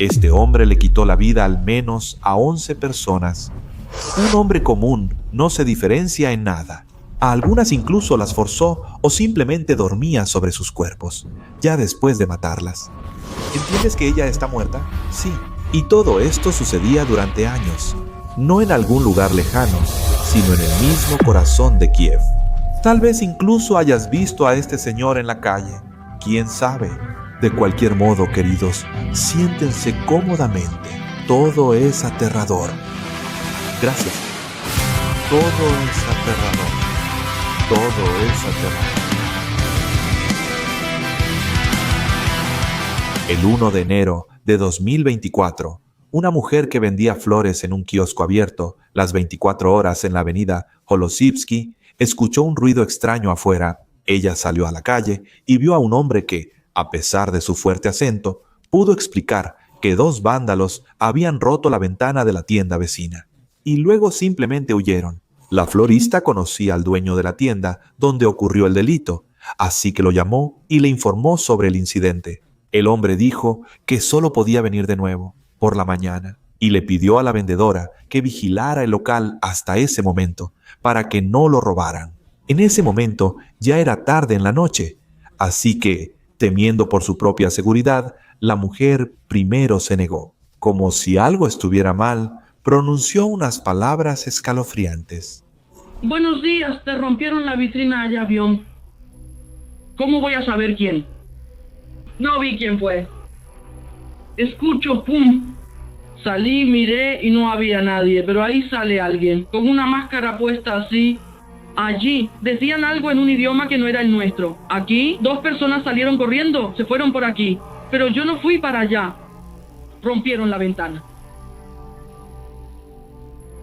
Este hombre le quitó la vida al menos a 11 personas. Un hombre común no se diferencia en nada. A algunas incluso las forzó o simplemente dormía sobre sus cuerpos, ya después de matarlas. ¿Entiendes que ella está muerta? Sí. Y todo esto sucedía durante años, no en algún lugar lejano, sino en el mismo corazón de Kiev. Tal vez incluso hayas visto a este señor en la calle. ¿Quién sabe? De cualquier modo, queridos, siéntense cómodamente. Todo es aterrador. Gracias. Todo es aterrador. Todo es aterrador. El 1 de enero de 2024, una mujer que vendía flores en un kiosco abierto las 24 horas en la avenida Holosivsky escuchó un ruido extraño afuera. Ella salió a la calle y vio a un hombre que, a pesar de su fuerte acento, pudo explicar que 2 vándalos habían roto la ventana de la tienda vecina y luego simplemente huyeron. La florista conocía al dueño de la tienda donde ocurrió el delito, así que lo llamó y le informó sobre el incidente. El hombre dijo que solo podía venir de nuevo por la mañana y le pidió a la vendedora que vigilara el local hasta ese momento para que no lo robaran. En ese momento ya era tarde en la noche, así que, temiendo por su propia seguridad, la mujer primero se negó. Como si algo estuviera mal, pronunció unas palabras escalofriantes. Buenos días, te rompieron la vitrina allá, avión. ¿Cómo voy a saber quién? No vi quién fue. Escucho pum. Salí, miré y no había nadie, pero ahí sale alguien, con una máscara puesta así. Allí, decían algo en un idioma que no era el nuestro. Aquí, 2 personas salieron corriendo, se fueron por aquí, pero yo no fui para allá. Rompieron la ventana.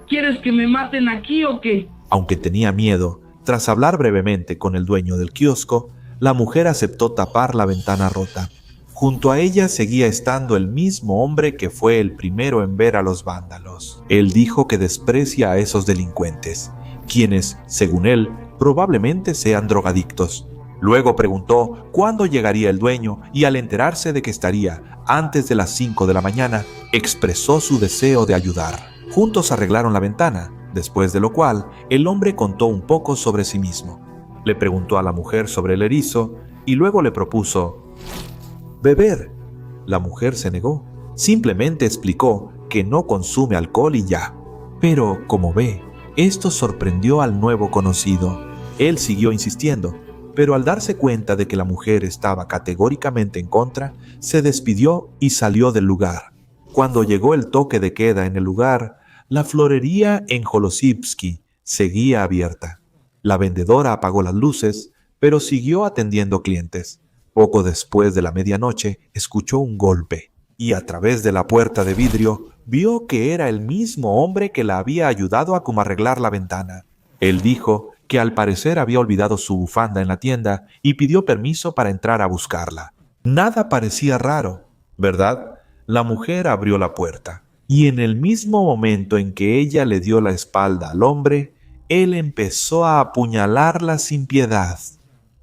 ¿Quieres que me maten aquí o qué? Aunque tenía miedo, tras hablar brevemente con el dueño del kiosco, la mujer aceptó tapar la ventana rota. Junto a ella seguía estando el mismo hombre que fue el primero en ver a los vándalos. Él dijo que desprecia a esos delincuentes, quienes, según él, probablemente sean drogadictos. Luego preguntó cuándo llegaría el dueño y al enterarse de que estaría antes de las 5 de la mañana, expresó su deseo de ayudar. Juntos arreglaron la ventana, después de lo cual el hombre contó un poco sobre sí mismo. Le preguntó a la mujer sobre el erizo y luego le propuso beber. La mujer se negó. Simplemente explicó que no consume alcohol y ya. Pero, como ve, esto sorprendió al nuevo conocido. Él siguió insistiendo, pero al darse cuenta de que la mujer estaba categóricamente en contra, se despidió y salió del lugar. Cuando llegó el toque de queda en el lugar, la florería en Holosivsky seguía abierta. La vendedora apagó las luces, pero siguió atendiendo clientes. Poco después de la medianoche, escuchó un golpe y a través de la puerta de vidrio vio que era el mismo hombre que la había ayudado a arreglar la ventana. Él dijo que al parecer había olvidado su bufanda en la tienda y pidió permiso para entrar a buscarla. Nada parecía raro, ¿verdad? La mujer abrió la puerta y en el mismo momento en que ella le dio la espalda al hombre, él empezó a apuñalarla sin piedad.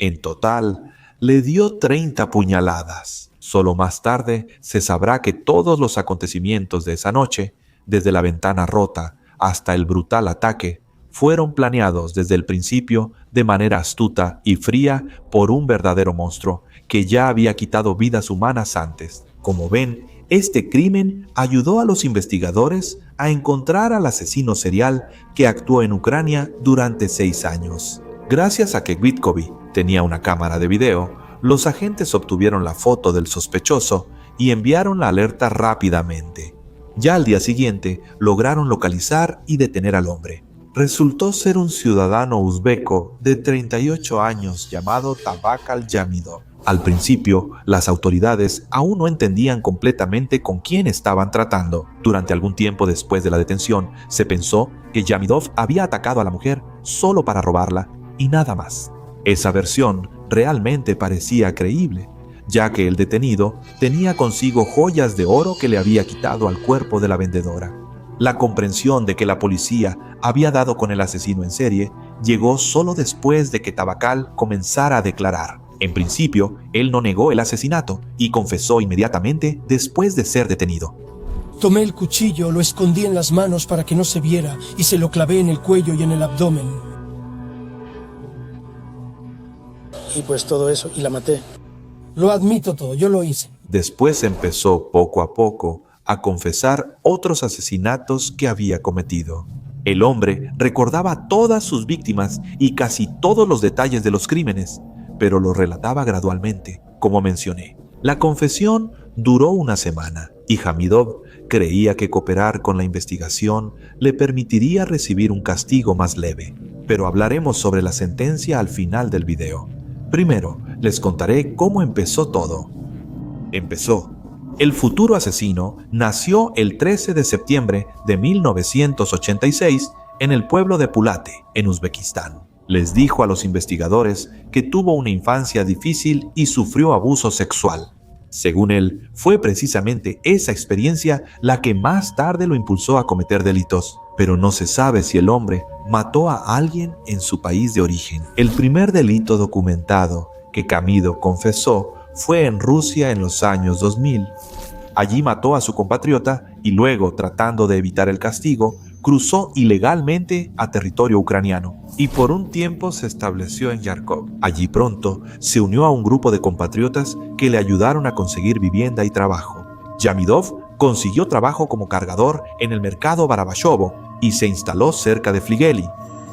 En total, le dio 30 puñaladas. Solo más tarde se sabrá que todos los acontecimientos de esa noche, desde la ventana rota hasta el brutal ataque, fueron planeados desde el principio de manera astuta y fría por un verdadero monstruo que ya había quitado vidas humanas antes. Como ven, este crimen ayudó a los investigadores a encontrar al asesino serial que actuó en Ucrania durante 6 años. Gracias a que Witkowy tenía una cámara de video, los agentes obtuvieron la foto del sospechoso y enviaron la alerta rápidamente. Ya al día siguiente lograron localizar y detener al hombre. Resultó ser un ciudadano uzbeco de 38 años llamado Tabakal Yamidov. Al principio, las autoridades aún no entendían completamente con quién estaban tratando. Durante algún tiempo después de la detención, se pensó que Yamidov había atacado a la mujer solo para robarla y nada más. Esa versión realmente parecía creíble, ya que el detenido tenía consigo joyas de oro que le había quitado al cuerpo de la vendedora. La comprensión de que la policía había dado con el asesino en serie llegó solo después de que Tabakal comenzara a declarar. En principio, él no negó el asesinato y confesó inmediatamente después de ser detenido. Tomé el cuchillo, lo escondí en las manos para que no se viera y se lo clavé en el cuello y en el abdomen. Y pues todo eso, y la maté. Lo admito todo, yo lo hice. Después empezó poco a poco a confesar otros asesinatos que había cometido. El hombre recordaba todas sus víctimas y casi todos los detalles de los crímenes, pero lo relataba gradualmente, como mencioné. La confesión duró una semana y Hamidov creía que cooperar con la investigación le permitiría recibir un castigo más leve, pero hablaremos sobre la sentencia al final del video. Primero, les contaré cómo empezó todo. El futuro asesino nació el 13 de septiembre de 1986 en el pueblo de Pulate, en Uzbekistán. Les dijo a los investigadores que tuvo una infancia difícil y sufrió abuso sexual. Según él, fue precisamente esa experiencia la que más tarde lo impulsó a cometer delitos, pero no se sabe si el hombre mató a alguien en su país de origen. El primer delito documentado que Hamidov confesó fue en Rusia en los años 2000. Allí mató a su compatriota y luego, tratando de evitar el castigo, cruzó ilegalmente a territorio ucraniano y por un tiempo se estableció en Yarkov. Allí pronto se unió a un grupo de compatriotas que le ayudaron a conseguir vivienda y trabajo. Hamidov consiguió trabajo como cargador en el mercado Barabashovo y se instaló cerca de Fligeli,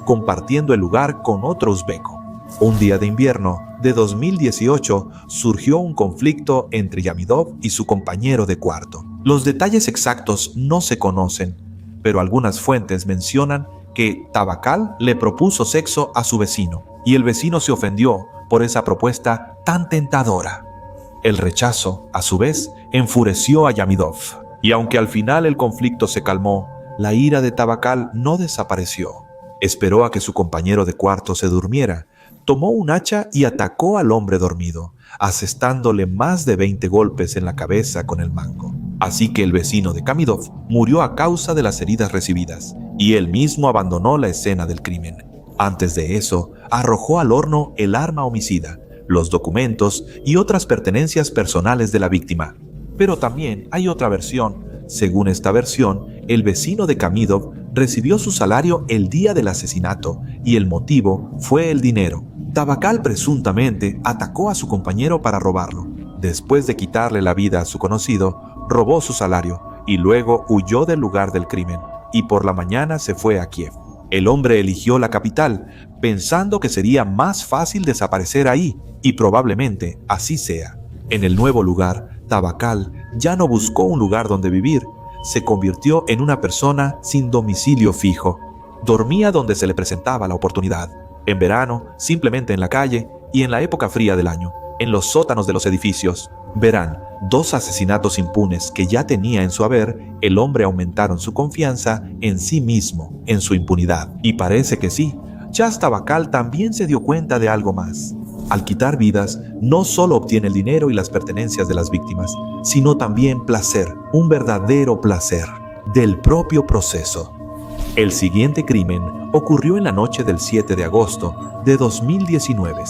compartiendo el lugar con otro uzbeco. Un día de invierno de 2018 surgió un conflicto entre Hamidov y su compañero de cuarto. Los detalles exactos no se conocen, pero algunas fuentes mencionan que Tabakal le propuso sexo a su vecino y el vecino se ofendió por esa propuesta tan tentadora. El rechazo, a su vez, enfureció a Hamidov, y aunque al final el conflicto se calmó, la ira de Tabakal no desapareció. Esperó a que su compañero de cuarto se durmiera, tomó un hacha y atacó al hombre dormido, asestándole más de 20 golpes en la cabeza con el mango. Así que el vecino de Hamidov murió a causa de las heridas recibidas, y él mismo abandonó la escena del crimen. Antes de eso, arrojó al horno el arma homicida, los documentos y otras pertenencias personales de la víctima. Pero también hay otra versión. Según esta versión, el vecino de Hamidov recibió su salario el día del asesinato y el motivo fue el dinero. Tabakal presuntamente atacó a su compañero para robarlo. Después de quitarle la vida a su conocido, robó su salario y luego huyó del lugar del crimen y por la mañana se fue a Kiev. El hombre eligió la capital pensando que sería más fácil desaparecer ahí y probablemente así sea. En el nuevo lugar, Tabakal ya no buscó un lugar donde vivir, se convirtió en una persona sin domicilio fijo. Dormía donde se le presentaba la oportunidad. En verano, simplemente en la calle, y en la época fría del año, en los sótanos de los edificios. Verán, 2 asesinatos impunes que ya tenía en su haber, el hombre aumentaron su confianza en sí mismo, en su impunidad. Y parece que sí, Chas Tabakal también se dio cuenta de algo más. Al quitar vidas, no solo obtiene el dinero y las pertenencias de las víctimas, sino también placer, un verdadero placer, del propio proceso. El siguiente crimen ocurrió en la noche del 7 de agosto de 2019.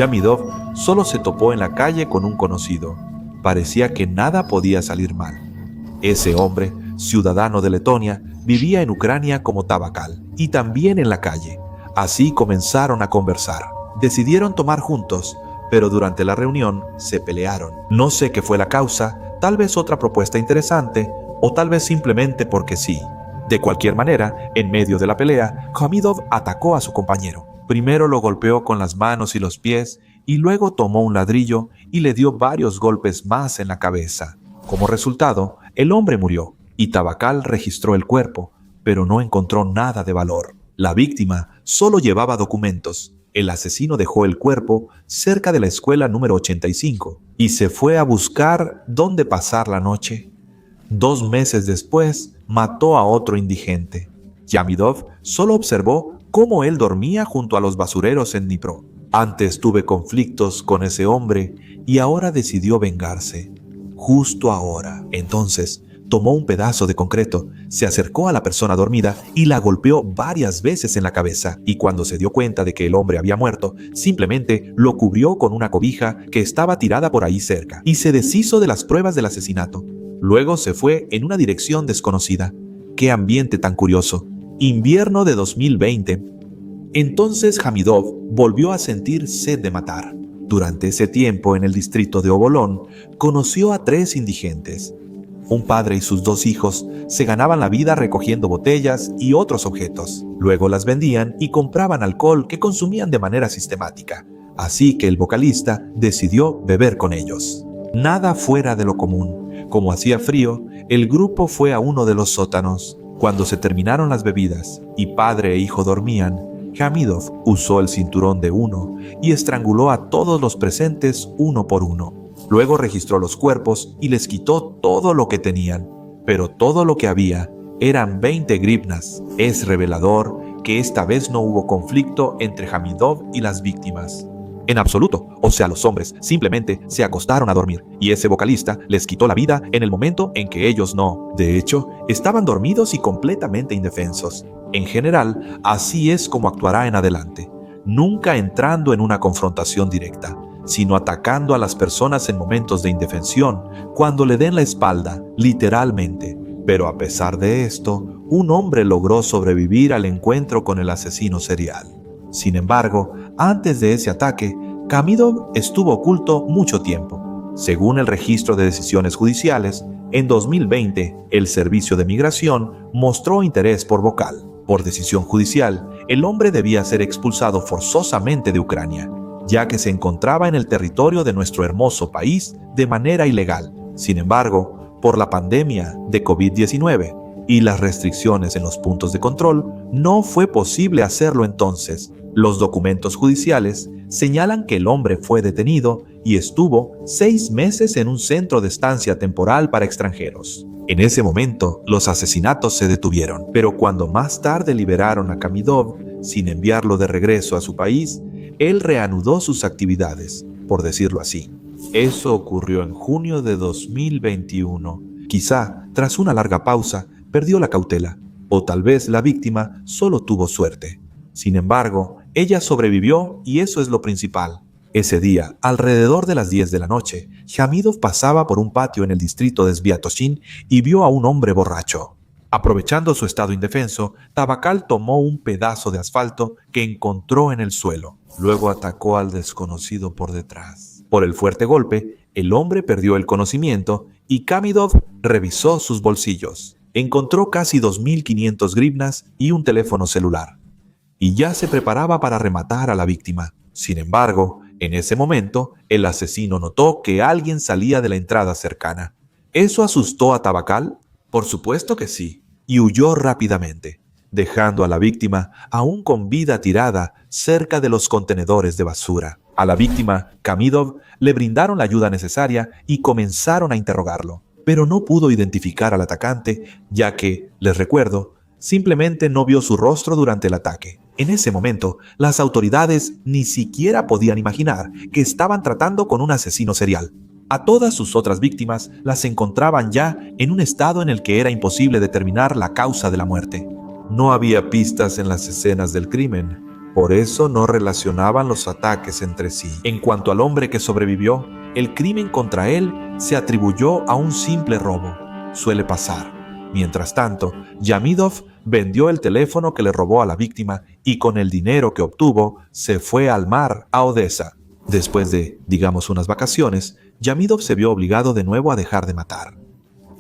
Hamidov solo se topó en la calle con un conocido. Parecía que nada podía salir mal. Ese hombre, ciudadano de Letonia, vivía en Ucrania como Tabakal y también en la calle. Así comenzaron a conversar. Decidieron tomar juntos, pero durante la reunión se pelearon. No sé qué fue la causa, tal vez otra propuesta interesante o tal vez simplemente porque sí. De cualquier manera, en medio de la pelea, Hamidov atacó a su compañero. Primero lo golpeó con las manos y los pies y luego tomó un ladrillo y le dio varios golpes más en la cabeza. Como resultado, el hombre murió y Tabakal registró el cuerpo, pero no encontró nada de valor. La víctima solo llevaba documentos. El asesino dejó el cuerpo cerca de la escuela número 85 y se fue a buscar dónde pasar la noche. 2 meses después, mató a otro indigente. Hamidov solo observó cómo él dormía junto a los basureros en Dnipro. Antes tuve conflictos con ese hombre y ahora decidió vengarse. Justo ahora. Entonces, tomó un pedazo de concreto, se acercó a la persona dormida y la golpeó varias veces en la cabeza, y cuando se dio cuenta de que el hombre había muerto, simplemente lo cubrió con una cobija que estaba tirada por ahí cerca, y se deshizo de las pruebas del asesinato. Luego se fue en una dirección desconocida. ¡Qué ambiente tan curioso! Invierno de 2020. Entonces Hamidov volvió a sentir sed de matar. Durante ese tiempo, en el distrito de Obolón, conoció a 3 indigentes. Un padre y sus 2 hijos se ganaban la vida recogiendo botellas y otros objetos. Luego las vendían y compraban alcohol que consumían de manera sistemática. Así que el vocalista decidió beber con ellos. Nada fuera de lo común. Como hacía frío, el grupo fue a uno de los sótanos. Cuando se terminaron las bebidas y padre e hijo dormían, Hamidov usó el cinturón de uno y estranguló a todos los presentes uno por uno. Luego registró los cuerpos y les quitó todo lo que tenían, pero todo lo que había eran 20 grivnas. Es revelador que esta vez no hubo conflicto entre Hamidov y las víctimas. En absoluto, o sea, los hombres simplemente se acostaron a dormir y ese vocalista les quitó la vida en el momento en que ellos no. De hecho, estaban dormidos y completamente indefensos. En general, así es como actuará en adelante, nunca entrando en una confrontación directa, sino atacando a las personas en momentos de indefensión, cuando le den la espalda, literalmente. Pero a pesar de esto, un hombre logró sobrevivir al encuentro con el asesino serial. Sin embargo, antes de ese ataque, Hamidov estuvo oculto mucho tiempo. Según el registro de decisiones judiciales, en 2020, el Servicio de Migración mostró interés por Vokal. Por decisión judicial, el hombre debía ser expulsado forzosamente de Ucrania, ya que se encontraba en el territorio de nuestro hermoso país de manera ilegal. Sin embargo, por la pandemia de COVID-19 y las restricciones en los puntos de control, no fue posible hacerlo entonces. Los documentos judiciales señalan que el hombre fue detenido y estuvo 6 meses en un centro de estancia temporal para extranjeros. En ese momento, los asesinatos se detuvieron, pero cuando más tarde liberaron a Hamidov, sin enviarlo de regreso a su país, él reanudó sus actividades, por decirlo así. Eso ocurrió en junio de 2021. Quizá, tras una larga pausa, perdió la cautela, o tal vez la víctima solo tuvo suerte. Sin embargo, ella sobrevivió y eso es lo principal. Ese día, alrededor de las 10 de la noche, Hamidov pasaba por un patio en el distrito de Sviatoshin y vio a un hombre borracho. Aprovechando su estado indefenso, Tabakal tomó un pedazo de asfalto que encontró en el suelo. Luego atacó al desconocido por detrás. Por el fuerte golpe, el hombre perdió el conocimiento y Hamidov revisó sus bolsillos. Encontró casi 2.500 grivnas y un teléfono celular. Y ya se preparaba para rematar a la víctima. Sin embargo, en ese momento, el asesino notó que alguien salía de la entrada cercana. ¿Eso asustó a Tabakal? Por supuesto que sí, y huyó rápidamente, dejando a la víctima aún con vida tirada cerca de los contenedores de basura. A la víctima, Hamidov, le brindaron la ayuda necesaria y comenzaron a interrogarlo, pero no pudo identificar al atacante, ya que, les recuerdo, simplemente no vio su rostro durante el ataque. En ese momento, las autoridades ni siquiera podían imaginar que estaban tratando con un asesino serial. A todas sus otras víctimas las encontraban ya en un estado en el que era imposible determinar la causa de la muerte. No había pistas en las escenas del crimen, por eso no relacionaban los ataques entre sí. En cuanto al hombre que sobrevivió, el crimen contra él se atribuyó a un simple robo. Suele pasar. Mientras tanto, Hamidov vendió el teléfono que le robó a la víctima y con el dinero que obtuvo se fue al mar, a Odessa. Después de, digamos, unas vacaciones, Hamidov se vio obligado de nuevo a dejar de matar.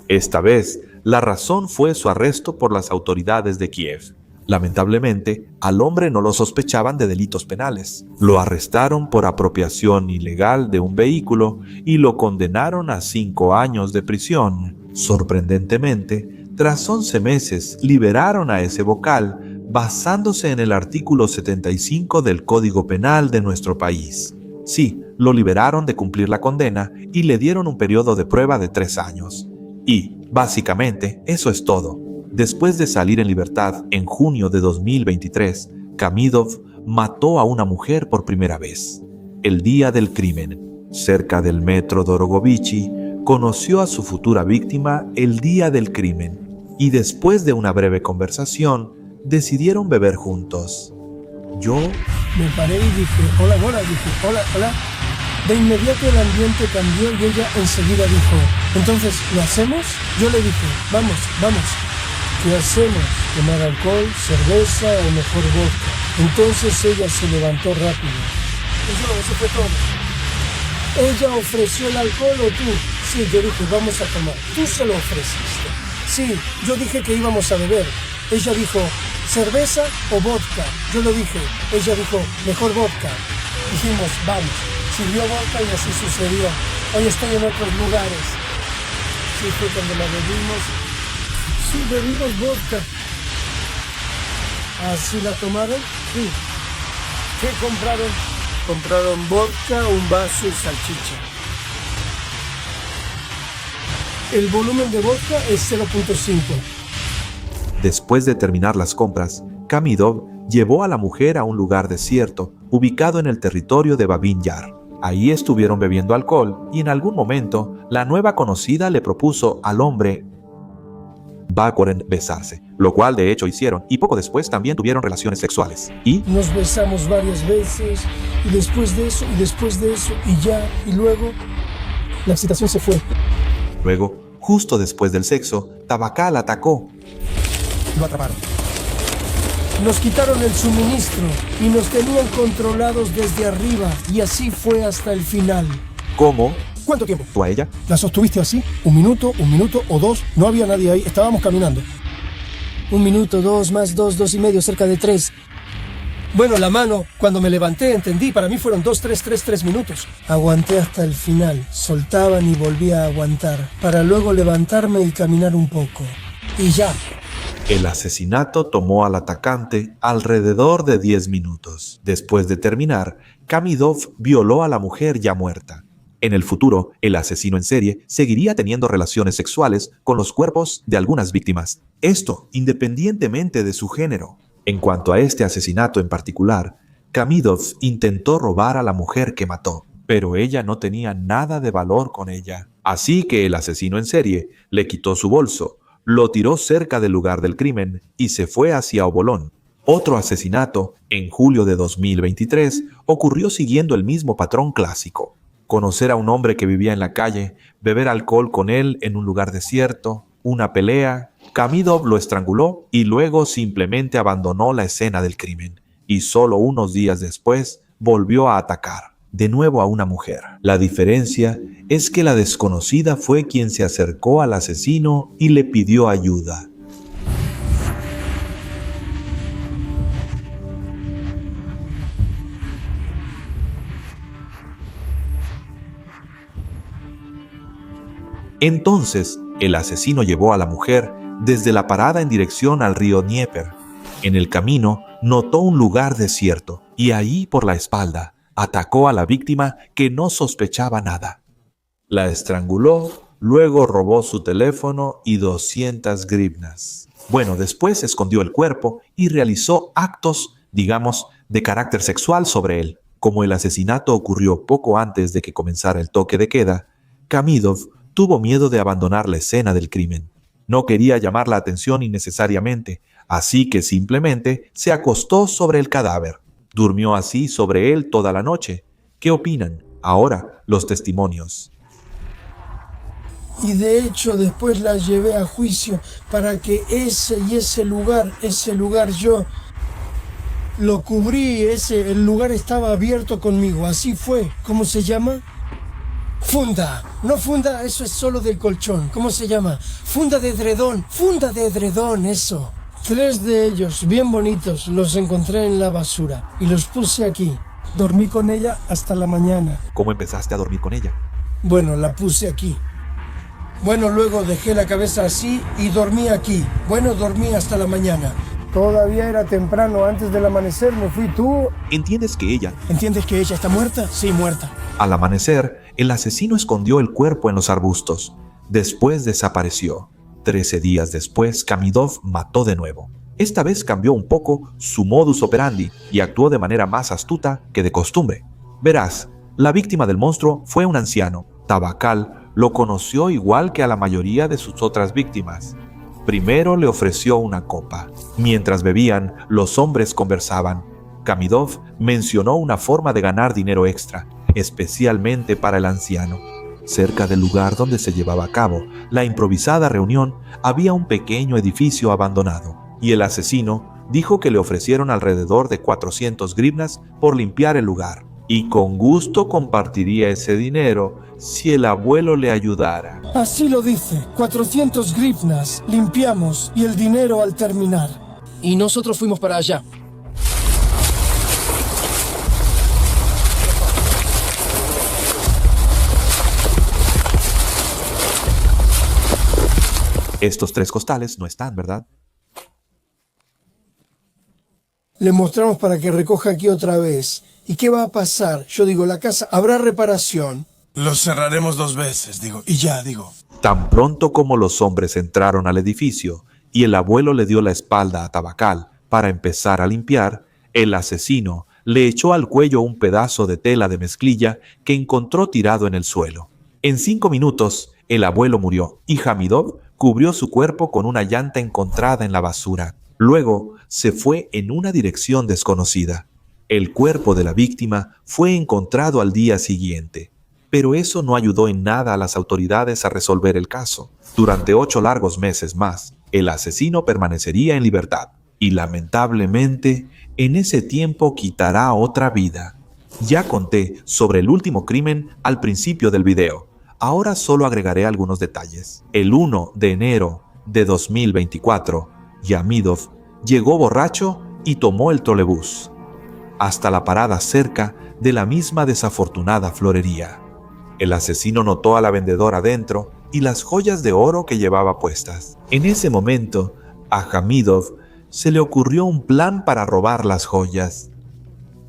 Esta vez, la razón fue su arresto por las autoridades de Kiev. Lamentablemente, al hombre no lo sospechaban de delitos penales. Lo arrestaron por apropiación ilegal de un vehículo y lo condenaron a 5 años de prisión. Sorprendentemente, tras 11 meses, liberaron a ese vocal basándose en el artículo 75 del Código Penal de nuestro país. Sí, lo liberaron de cumplir la condena y le dieron un periodo de prueba de 3 años. Y, básicamente, eso es todo. Después de salir en libertad en junio de 2023, Hamidov mató a una mujer por primera vez. El día del crimen, cerca del metro Dorogovichi, conoció a su futura víctima el día del crimen y después de una breve conversación decidieron beber juntos. Yo Me paré y dije, hola, hola, dije, hola, hola. De inmediato el ambiente cambió y ella enseguida dijo, entonces, ¿lo hacemos? Yo le dije, vamos, vamos. ¿Qué hacemos? ¿Tomar alcohol, cerveza o mejor vodka? Entonces ella se levantó rápido. Eso fue todo. ¿Ella ofreció el alcohol o tú? Sí, yo dije, vamos a tomar. Tú se lo ofreciste. Sí, yo dije que íbamos a beber. Ella dijo, ¿cerveza o vodka? Yo lo dije. Ella dijo, mejor vodka. Dijimos, vamos. Sirvió vodka y así sucedió. Hoy estoy en otros lugares. Sí, fue cuando la bebimos. Sí, bebimos vodka. ¿Así la tomaron? Sí. ¿Qué compraron? Compraron vodka, un vaso y salchicha. El volumen de vodka es 0.5. Después de terminar las compras, Kamidov llevó a la mujer a un lugar desierto, ubicado en el territorio de Babin Yar. Ahí estuvieron bebiendo alcohol y en algún momento la nueva conocida le propuso al hombre Bakoren besarse, lo cual de hecho hicieron y poco después también tuvieron relaciones sexuales. Y nos besamos varias veces y después de eso y ya y luego la excitación se fue. Luego, justo después del sexo, Tabakal atacó. Lo atraparon. Nos quitaron el suministro y nos tenían controlados desde arriba y así fue hasta el final. ¿Cómo? ¿Cuánto tiempo? ¿Tú a ella? ¿La sostuviste así? ¿Un minuto o dos? No había nadie ahí, estábamos caminando. 1 minuto, 2, más 2, 2 y medio, cerca de 3. Bueno, la mano, cuando me levanté, entendí, para mí fueron 2, 3 minutos. Aguanté hasta el final, soltaban y volvía a aguantar, para luego levantarme y caminar un poco. Y ya. El asesinato tomó al atacante alrededor de 10 minutos. Después de terminar, Kamidov violó a la mujer ya muerta. En el futuro, el asesino en serie seguiría teniendo relaciones sexuales con los cuerpos de algunas víctimas. Esto independientemente de su género. En cuanto a este asesinato en particular, Kamidov intentó robar a la mujer que mató, pero ella no tenía nada de valor con ella. Así que el asesino en serie le quitó su bolso, lo tiró cerca del lugar del crimen y se fue hacia Obolón. Otro asesinato, en julio de 2023, ocurrió siguiendo el mismo patrón clásico. Conocer a un hombre que vivía en la calle, beber alcohol con él en un lugar desierto, una pelea. Kamidov lo estranguló y luego simplemente abandonó la escena del crimen. Y solo unos días después volvió a atacar, de nuevo a una mujer. La diferencia es que la desconocida fue quien se acercó al asesino y le pidió ayuda. Entonces, el asesino llevó a la mujer desde la parada en dirección al río Dnieper. En el camino, notó un lugar desierto y ahí, por la espalda, atacó a la víctima que no sospechaba nada. La estranguló, luego robó su teléfono y 200 grivnas. Bueno, después escondió el cuerpo y realizó actos, digamos, de carácter sexual sobre él. Como el asesinato ocurrió poco antes de que comenzara el toque de queda, Kamidov tuvo miedo de abandonar la escena del crimen. No quería llamar la atención innecesariamente, así que simplemente se acostó sobre el cadáver. Durmió así sobre él toda la noche. ¿Qué opinan? Ahora, los testimonios. Y de hecho después las llevé a juicio para que ese lugar yo lo cubrí, el lugar estaba abierto conmigo, así fue. ¿Cómo se llama? Funda, no funda, eso es solo del colchón. ¿Cómo se llama? Funda de edredón, eso. 3 de ellos, bien bonitos, los encontré en la basura y los puse aquí. Dormí con ella hasta la mañana. ¿Cómo empezaste a dormir con ella? Bueno, la puse aquí. Bueno, luego dejé la cabeza así y dormí aquí. Bueno, dormí hasta la mañana. Todavía era temprano, antes del amanecer me fui. ¿Tú? ¿Entiendes que ella está muerta? Sí, muerta. Al amanecer, el asesino escondió el cuerpo en los arbustos. Después desapareció. 13 días después, Kamidov mató de nuevo. Esta vez cambió un poco su modus operandi y actuó de manera más astuta que de costumbre. Verás, la víctima del monstruo fue un anciano. Tabakal lo conoció igual que a la mayoría de sus otras víctimas. Primero le ofreció una copa. Mientras bebían, los hombres conversaban. Kamidov mencionó una forma de ganar dinero extra, especialmente para el anciano. Cerca del lugar donde se llevaba a cabo la improvisada reunión había un pequeño edificio abandonado, y el asesino dijo que le ofrecieron alrededor de 400 grivnas por limpiar el lugar, y con gusto compartiría ese dinero si el abuelo le ayudara. Así lo dice, 400 grivnas, limpiamos y el dinero al terminar. Y nosotros fuimos para allá. Estos 3 costales no están, ¿verdad? Le mostramos para que recoja aquí otra vez. ¿Y qué va a pasar? Yo digo, la casa, ¿habrá reparación? Lo cerraremos 2 veces, y ya. Tan pronto como los hombres entraron al edificio y el abuelo le dio la espalda a Tabacal para empezar a limpiar, el asesino le echó al cuello un pedazo de tela de mezclilla que encontró tirado en el suelo. En 5 minutos, el abuelo murió y Hamidov cubrió su cuerpo con una llanta encontrada en la basura. Luego se fue en una dirección desconocida. El cuerpo de la víctima fue encontrado al día siguiente, pero eso no ayudó en nada a las autoridades a resolver el caso. Durante 8 largos meses más, el asesino permanecería en libertad y lamentablemente en ese tiempo quitará otra vida. Ya conté sobre el último crimen al principio del video. Ahora solo agregaré algunos detalles. El 1 de enero de 2024, Yamidov llegó borracho y tomó el trolebús hasta la parada cerca de la misma desafortunada florería. El asesino notó a la vendedora dentro y las joyas de oro que llevaba puestas. En ese momento, a Hamidov se le ocurrió un plan para robar las joyas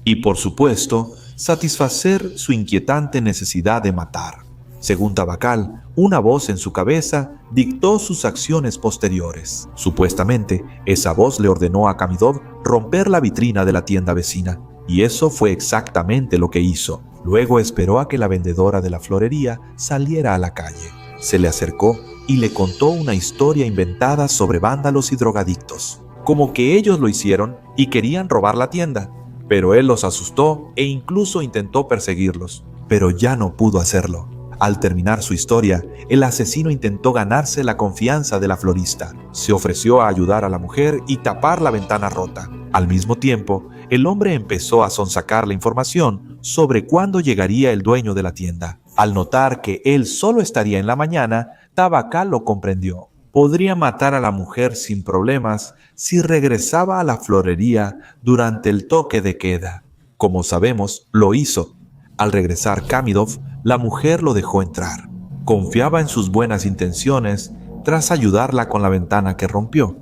y, por supuesto, satisfacer su inquietante necesidad de matar. Según Tabacal, una voz en su cabeza dictó sus acciones posteriores. Supuestamente, esa voz le ordenó a Kamidov romper la vitrina de la tienda vecina, y eso fue exactamente lo que hizo. Luego esperó a que la vendedora de la florería saliera a la calle. Se le acercó y le contó una historia inventada sobre vándalos y drogadictos, como que ellos lo hicieron y querían robar la tienda, pero él los asustó e incluso intentó perseguirlos, pero ya no pudo hacerlo. Al terminar su historia, el asesino intentó ganarse la confianza de la florista. Se ofreció a ayudar a la mujer y tapar la ventana rota. Al mismo tiempo, el hombre empezó a sonsacar la información sobre cuándo llegaría el dueño de la tienda. Al notar que él solo estaría en la mañana, Tabacal lo comprendió. Podría matar a la mujer sin problemas si regresaba a la florería durante el toque de queda. Como sabemos, lo hizo. Al regresar Kamidov, la mujer lo dejó entrar. Confiaba en sus buenas intenciones tras ayudarla con la ventana que rompió,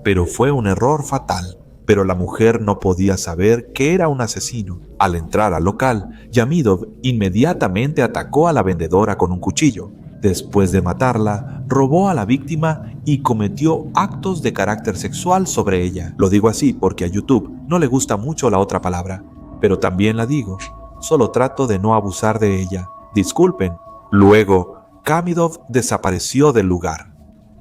pero fue un error fatal. Pero la mujer no podía saber que era un asesino. Al entrar al local, Yamidov inmediatamente atacó a la vendedora con un cuchillo. Después de matarla, robó a la víctima y cometió actos de carácter sexual sobre ella. Lo digo así porque a YouTube no le gusta mucho la otra palabra, pero también la digo. Solo trato de no abusar de ella. Disculpen. Luego, Kamidov desapareció del lugar.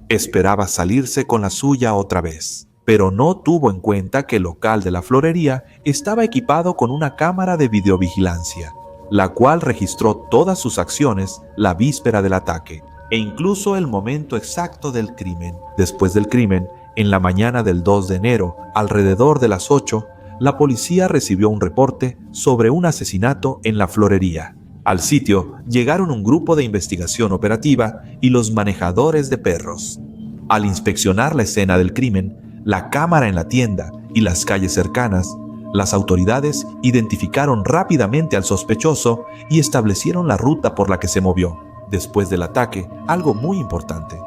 Esperaba salirse con la suya otra vez, pero no tuvo en cuenta que el local de la florería estaba equipado con una cámara de videovigilancia, la cual registró todas sus acciones la víspera del ataque e incluso el momento exacto del crimen. Después del crimen, en la mañana del 2 de enero, alrededor de las 8, la policía recibió un reporte sobre un asesinato en la florería. Al sitio llegaron un grupo de investigación operativa y los manejadores de perros. Al inspeccionar la escena del crimen, la cámara en la tienda y las calles cercanas, las autoridades identificaron rápidamente al sospechoso y establecieron la ruta por la que se movió. Después del ataque, algo muy importante,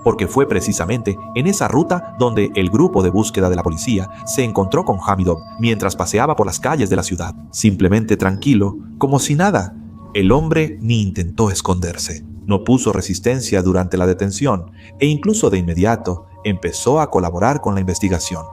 porque fue precisamente en esa ruta donde el grupo de búsqueda de la policía se encontró con Hamidov mientras paseaba por las calles de la ciudad, simplemente tranquilo, como si nada. El hombre ni intentó esconderse, no puso resistencia durante la detención e incluso de inmediato empezó a colaborar con la investigación.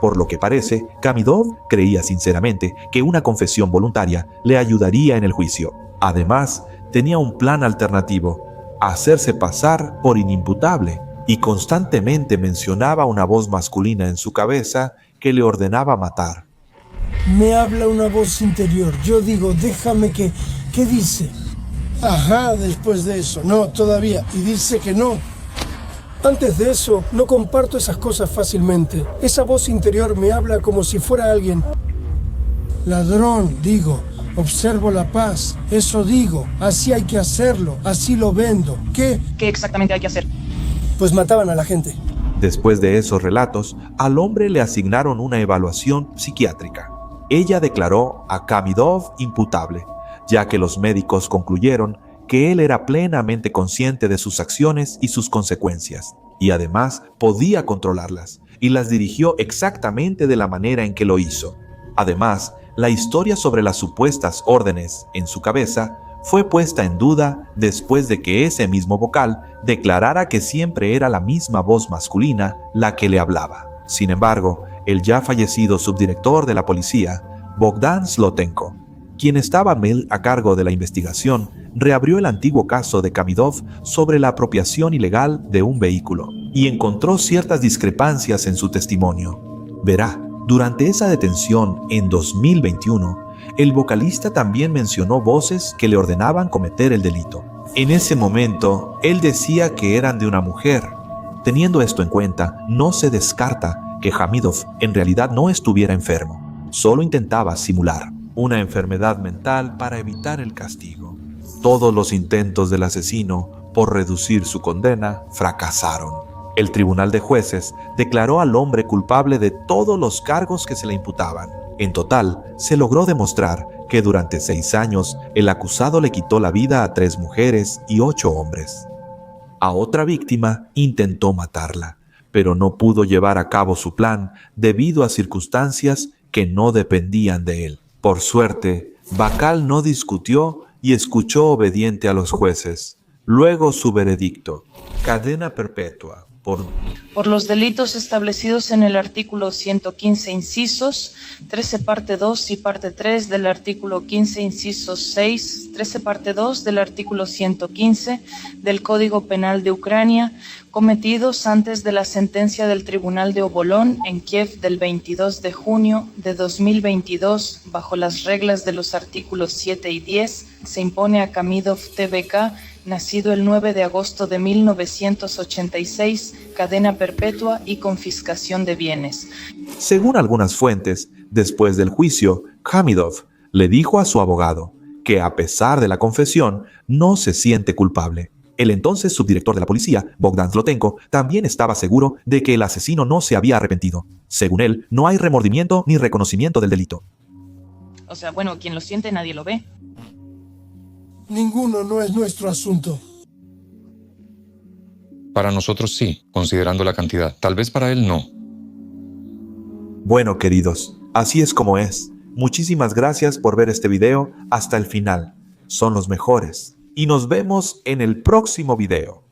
Por lo que parece, Kamidov creía sinceramente que una confesión voluntaria le ayudaría en el juicio. Además, tenía un plan alternativo. hacerse pasar por inimputable y constantemente mencionaba una voz masculina en su cabeza que le ordenaba matar. Me habla una voz interior. Yo digo, déjame que... ¿Qué dice? Ajá, después de eso. No, todavía. Y dice que no. Antes de eso, no comparto esas cosas fácilmente. Esa voz interior me habla como si fuera alguien. Ladrón, digo. Observo la paz. Eso digo. Así hay que hacerlo. Así lo vendo. ¿Qué? ¿Qué exactamente hay que hacer? Pues mataban a la gente. Después de esos relatos, al hombre le asignaron una evaluación psiquiátrica. Ella declaró a Kamidov imputable, ya que los médicos concluyeron que él era plenamente consciente de sus acciones y sus consecuencias, y además podía controlarlas, y las dirigió exactamente de la manera en que lo hizo. Además, la historia sobre las supuestas órdenes en su cabeza fue puesta en duda después de que ese mismo vocal declarara que siempre era la misma voz masculina la que le hablaba. Sin embargo, el ya fallecido subdirector de la policía, Bogdan Zlotenko, quien estaba a cargo de la investigación, reabrió el antiguo caso de Kamidov sobre la apropiación ilegal de un vehículo y encontró ciertas discrepancias en su testimonio. Verá, durante esa detención en 2021, el vocalista también mencionó voces que le ordenaban cometer el delito. En ese momento, él decía que eran de una mujer. Teniendo esto en cuenta, no se descarta que Hamidov en realidad no estuviera enfermo, solo intentaba simular una enfermedad mental para evitar el castigo. Todos los intentos del asesino por reducir su condena fracasaron. El tribunal de jueces declaró al hombre culpable de todos los cargos que se le imputaban. En total, se logró demostrar que durante 6 años el acusado le quitó la vida a 3 mujeres y 8 hombres. A otra víctima intentó matarla, pero no pudo llevar a cabo su plan debido a circunstancias que no dependían de él. Por suerte, Bakal no discutió y escuchó obediente a los jueces. Luego su veredicto: cadena perpetua por los delitos establecidos en el artículo 115 incisos 13 parte 2 y parte 3 del artículo 15 incisos 6, 13 parte 2 del artículo 115 del Código Penal de Ucrania, cometidos antes de la sentencia del Tribunal de Obolón en Kiev del 22 de junio de 2022, bajo las reglas de los artículos 7 y 10, se impone a Kamidov TBK, nacido el 9 de agosto de 1986, cadena perpetua y confiscación de bienes. Según algunas fuentes, después del juicio, Kamidov le dijo a su abogado que a pesar de la confesión, no se siente culpable. El entonces subdirector de la policía, Bogdan Zlotenko, también estaba seguro de que el asesino no se había arrepentido. Según él, no hay remordimiento ni reconocimiento del delito. O sea, bueno, quien lo siente nadie lo ve. Ninguno, no es nuestro asunto. Para nosotros sí, considerando la cantidad. Tal vez para él no. Bueno, queridos, así es como es. Muchísimas gracias por ver este video hasta el final. Son los mejores. Y nos vemos en el próximo video.